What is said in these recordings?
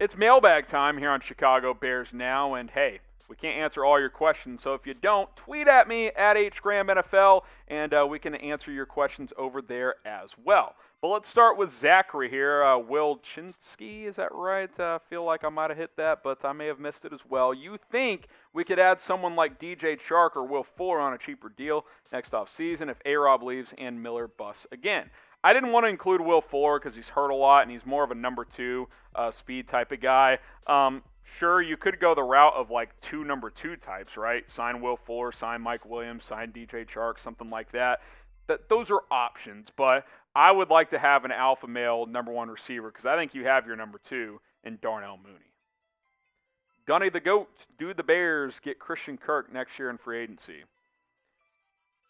It's mailbag time here on Chicago Bears Now, and hey, we can't answer all your questions, so if you don't, tweet at me at HGramNFL, and we can answer your questions over there as well. But let's start with Zachary here. Wilczynski, is that right? I feel like I might have hit that, but I may have missed it as well. You think we could add someone like DJ Chark or Will Fuller on a cheaper deal next offseason if A-Rob leaves and Miller busts again? I didn't want to include Will Fuller because he's hurt a lot and he's more of a number 2 speed type of guy. Sure, you could go the route of like 2 number 2 types, right? Sign Will Fuller, sign Mike Williams, sign DJ Chark, something like that. Those are options, but I would like to have an alpha male number 1 receiver because I think you have your number 2 in Darnell Mooney. Gunny the GOAT, do the Bears get Christian Kirk next year in free agency?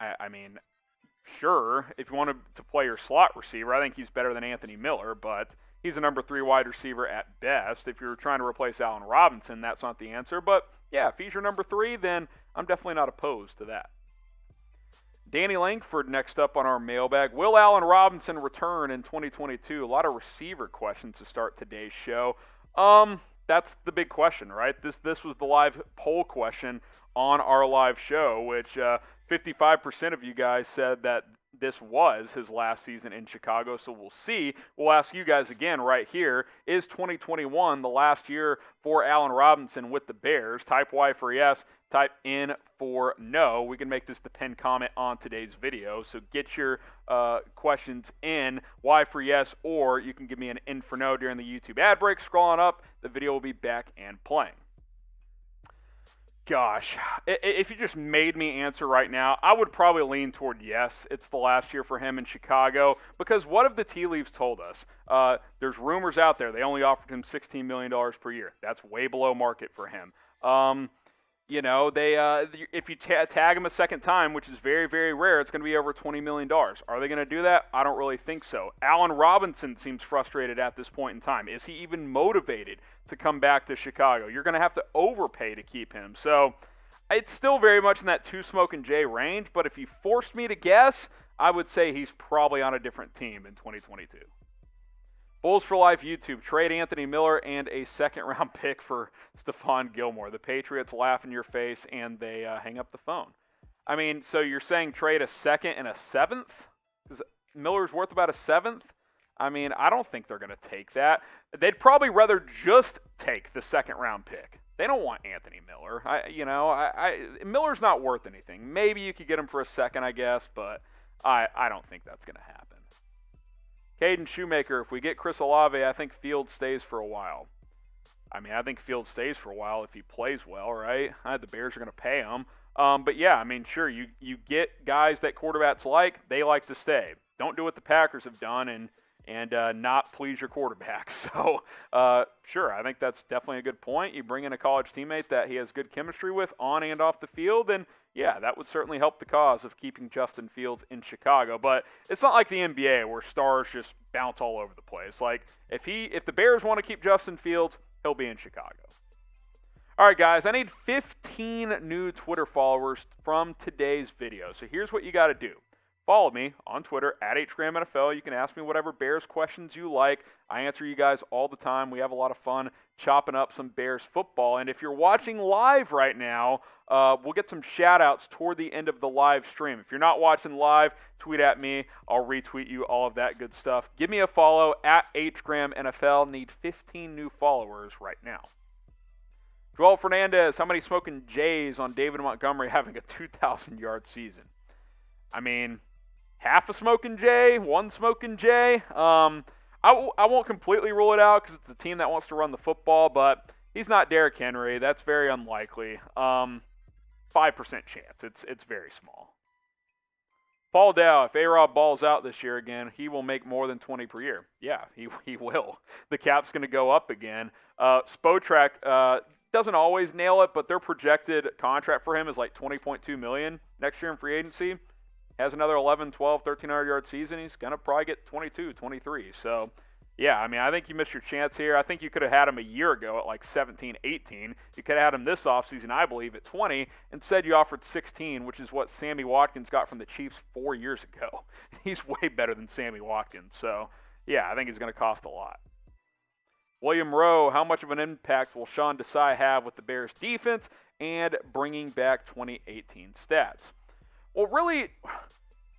I mean, sure, if you wanted to play your slot receiver, I think he's better than Anthony Miller, but he's a number 3 wide receiver at best. If you're trying to replace Allen Robinson, that's not the answer. But, yeah, if he's your number 3, then I'm definitely not opposed to that. Danny Langford next up on our mailbag. Will Allen Robinson return in 2022? A lot of receiver questions to start today's show. That's the big question, right? This was the live poll question on our live show, which 55% of you guys said that this was his last season in Chicago, so we'll see. We'll ask you guys again right here. Is 2021 the last year for Allen Robinson with the Bears? Type Y for yes, type N for no. We can make this the pinned comment on today's video, so get your questions in, Y for yes, or you can give me an N for no during the YouTube ad break. Scrolling up, the video will be back and playing. Gosh, if you just made me answer right now, I would probably lean toward yes. It's the last year for him in Chicago, because what have the tea leaves told us? There's rumors out there. They only offered him $16 million per year. That's way below market for him. If you tag him a second time, which is very, very rare, it's going to be over $20 million. Are they going to do that? I don't really think so. Allen Robinson seems frustrated at this point in time. Is he even motivated to come back to Chicago? You're going to have to overpay to keep him. So it's still very much in that 2 Smoke and Jay range, but if you forced me to guess, I would say he's probably on a different team in 2022. Bulls for Life YouTube, trade Anthony Miller and a second-round pick for Stephon Gilmore. The Patriots laugh in your face, and they hang up the phone. I mean, so you're saying trade a second and a 7th? Because Miller's worth about a 7th? I mean, I don't think they're going to take that. They'd probably rather just take the second-round pick. They don't want Anthony Miller. Miller's not worth anything. Maybe you could get him for a second, I guess, but I don't think that's going to happen. Caden Shoemaker, if we get Chris Olave, I think Fields stays for a while. I mean, I think Fields stays for a while if he plays well, right? The Bears are going to pay him. But, yeah, I mean, sure, you get guys that quarterbacks like, they like to stay. Don't do what the Packers have done and not please your quarterback. So, sure, I think that's definitely a good point. You bring in a college teammate that he has good chemistry with on and off the field, and yeah, that would certainly help the cause of keeping Justin Fields in Chicago. But it's not like the NBA where stars just bounce all over the place. Like, if the Bears want to keep Justin Fields, he'll be in Chicago. All right, guys, I need 15 new Twitter followers from today's video. So here's what you got to do. Follow me on Twitter at HGramNFL. You can ask me whatever Bears questions you like. I answer you guys all the time. We have a lot of fun chopping up some Bears football. And if you're watching live right now, we'll get some shout-outs toward the end of the live stream. If you're not watching live, tweet at me. I'll retweet you, all of that good stuff. Give me a follow at HGramNFL. Need 15 new followers right now. Joel Fernandez, how many smoking Jays on David Montgomery having a 2,000-yard season? I mean, half a smoking Jay, 1 smoking Jay. I won't completely rule it out because it's a team that wants to run the football, but he's not Derrick Henry. That's very unlikely. 5% chance. It's very small. Paul Dow, if A-Rob balls out this year again, he will make more than 20 per year. Yeah, he will. The cap's going to go up again. Spotrac doesn't always nail it, but their projected contract for him is like $20.2 million next year in free agency. Has another 11, 12, 1,300-yard season. He's going to probably get 22, 23. So, yeah, I mean, I think you missed your chance here. I think you could have had him a year ago at like 17, 18. You could have had him this offseason, I believe, at 20. Instead, you offered 16, which is what Sammy Watkins got from the Chiefs 4 years ago. He's way better than Sammy Watkins. So, yeah, I think he's going to cost a lot. William Rowe, how much of an impact will Sean Desai have with the Bears defense and bringing back 2018 stats? Well, really,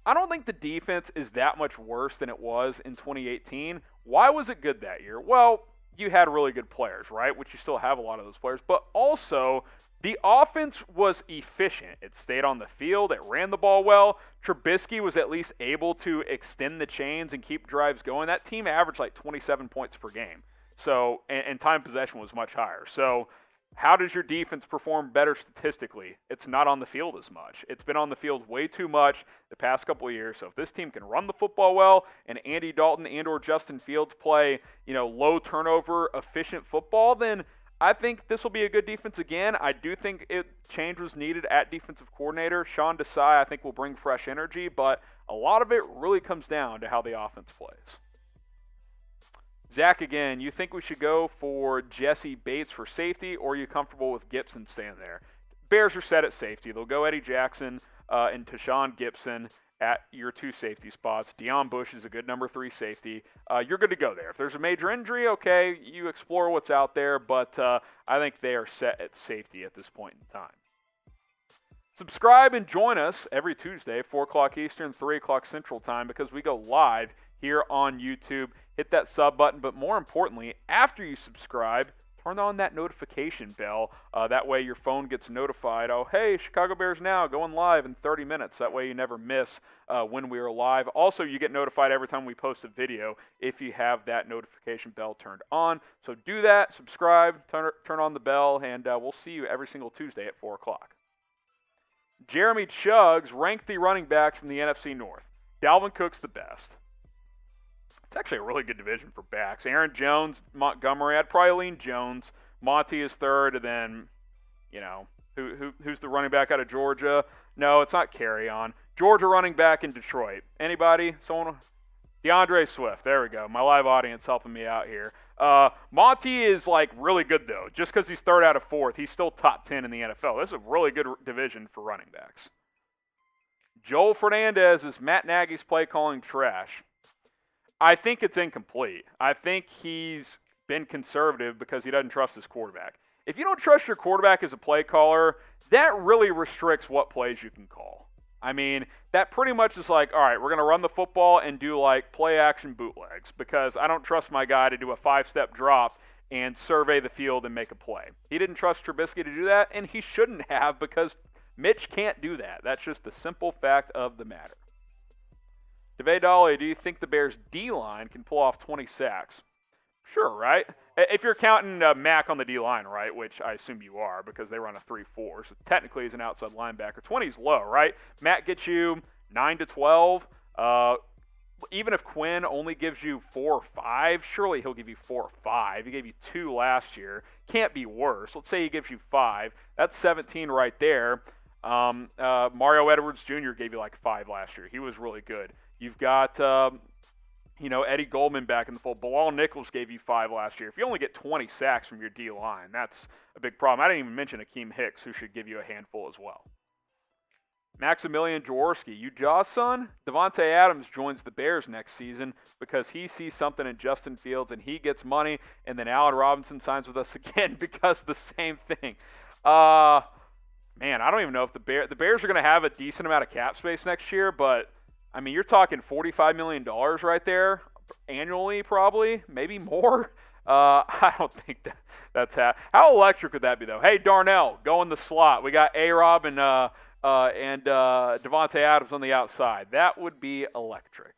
I don't think the defense is that much worse than it was in 2018. Why was it good that year? Well, you had really good players, right? Which you still have a lot of those players. But also, the offense was efficient. It stayed on the field. It ran the ball well. Trubisky was at least able to extend the chains and keep drives going. That team averaged like 27 points per game. So, and time possession was much higher. So, how does your defense perform better statistically? It's not on the field as much. It's been on the field way too much the past couple of years. So if this team can run the football well and Andy Dalton and or Justin Fields play, low turnover, efficient football, then I think this will be a good defense again. I do think change was needed at defensive coordinator. Sean Desai, I think, will bring fresh energy, but a lot of it really comes down to how the offense plays. Zach, again, you think we should go for Jesse Bates for safety, or are you comfortable with Gibson staying there? Bears are set at safety. They'll go Eddie Jackson and Tashawn Gibson at your 2 safety spots. Deion Bush is a good number 3 safety. You're good to go there. If there's a major injury, okay, you explore what's out there, but I think they are set at safety at this point in time. Subscribe and join us every Tuesday, 4 o'clock Eastern, 3 o'clock Central Time, because we go live here on YouTube. Hit that sub button, but more importantly, after you subscribe, turn on that notification bell. That way your phone gets notified. Oh, hey, Chicago Bears Now going live in 30 minutes. That way you never miss when we are live. Also, you get notified every time we post a video if you have that notification bell turned on. So do that, subscribe, turn on the bell, and we'll see you every single Tuesday at 4 o'clock. Jeremy Chuggs ranked the running backs in the NFC North. Dalvin Cook's the best. It's actually a really good division for backs. Aaron Jones, Montgomery. I'd probably lean Jones. Monty is third, and then, who's the running back out of Georgia? No, it's not Carry-On. Georgia running back in Detroit. Anybody? Someone? DeAndre Swift. There we go. My live audience helping me out here. Monty is really good though. Just because he's third out of fourth, he's still top 10 in the NFL. This is a really good division for running backs. Joel Fernandez is Matt Nagy's play calling trash. I think it's incomplete. I think he's been conservative because he doesn't trust his quarterback. If you don't trust your quarterback as a play caller, that really restricts what plays you can call. I mean, that pretty much is all right, we're going to run the football and do play action bootlegs because I don't trust my guy to do a 5-step drop and survey the field and make a play. He didn't trust Trubisky to do that, and he shouldn't have because Mitch can't do that. That's just the simple fact of the matter. DeVay Dolly, do you think the Bears' D-line can pull off 20 sacks? Sure, right? If you're counting Mac on the D-line, right, which I assume you are because they run a 3-4, so technically he's an outside linebacker. 20 is low, right? Mac gets you 9 to 12. Even if Quinn only gives you 4 or 5, surely he'll give you 4 or 5. He gave you 2 last year. Can't be worse. Let's say he gives you 5. That's 17 right there. Mario Edwards Jr. gave you 5 last year. He was really good. You've got, Eddie Goldman back in the fold. Bilal Nichols gave you 5 last year. If you only get 20 sacks from your D-line, that's a big problem. I didn't even mention Akeem Hicks, who should give you a handful as well. Maximilian Jaworski, you Jaw's son? Devontae Adams joins the Bears next season because he sees something in Justin Fields and he gets money, and then Allen Robinson signs with us again because the same thing. Man, I don't even know if the Bears are going to have a decent amount of cap space next year, but I mean, you're talking $45 million right there annually, probably, maybe more. I don't think that's how electric would that be, though? Hey, Darnell, go in the slot. We got A-Rob and Devontae Adams on the outside. That would be electric.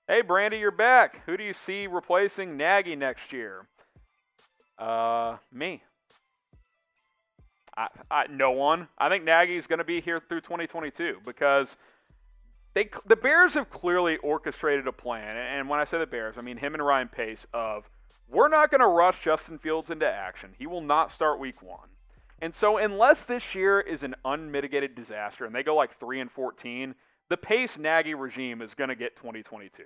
Hey, Brandi, you're back. Who do you see replacing Nagy next year? Me. No one. I think Nagy's going to be here through 2022 because the Bears have clearly orchestrated a plan, and when I say the Bears, I mean him and Ryan Pace, of we're not going to rush Justin Fields into action. He will not start week 1. And so unless this year is an unmitigated disaster and they go 3-14, the Pace Nagy regime is going to get 2022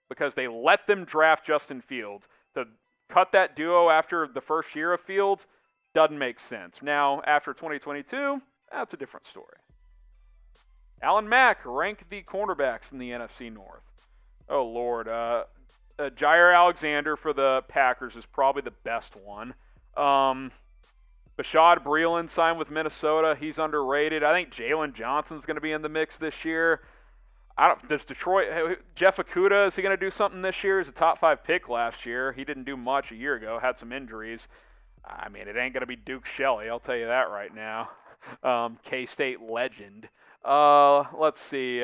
because they let them draft Justin Fields. To cut that duo after the first year of Fields doesn't make sense. Now, after 2022, that's a different story. Alan Mack, rank the cornerbacks in the NFC North. Oh, Lord. Jair Alexander for the Packers is probably the best one. Bashad Breeland signed with Minnesota. He's underrated. I think Jalen Johnson's going to be in the mix this year. Does Detroit, Jeff Okudah, is he going to do something this year? He's a top 5 pick last year. He didn't do much a year ago, had some injuries. I mean, it ain't going to be Duke Shelley, I'll tell you that right now. K-State legend. Let's see.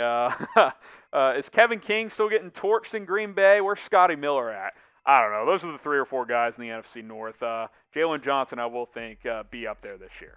Is Kevin King still getting torched in Green Bay? Where's Scotty Miller at? I don't know. Those are the 3 or 4 guys in the NFC North. Jalen Johnson, I will think, be up there this year.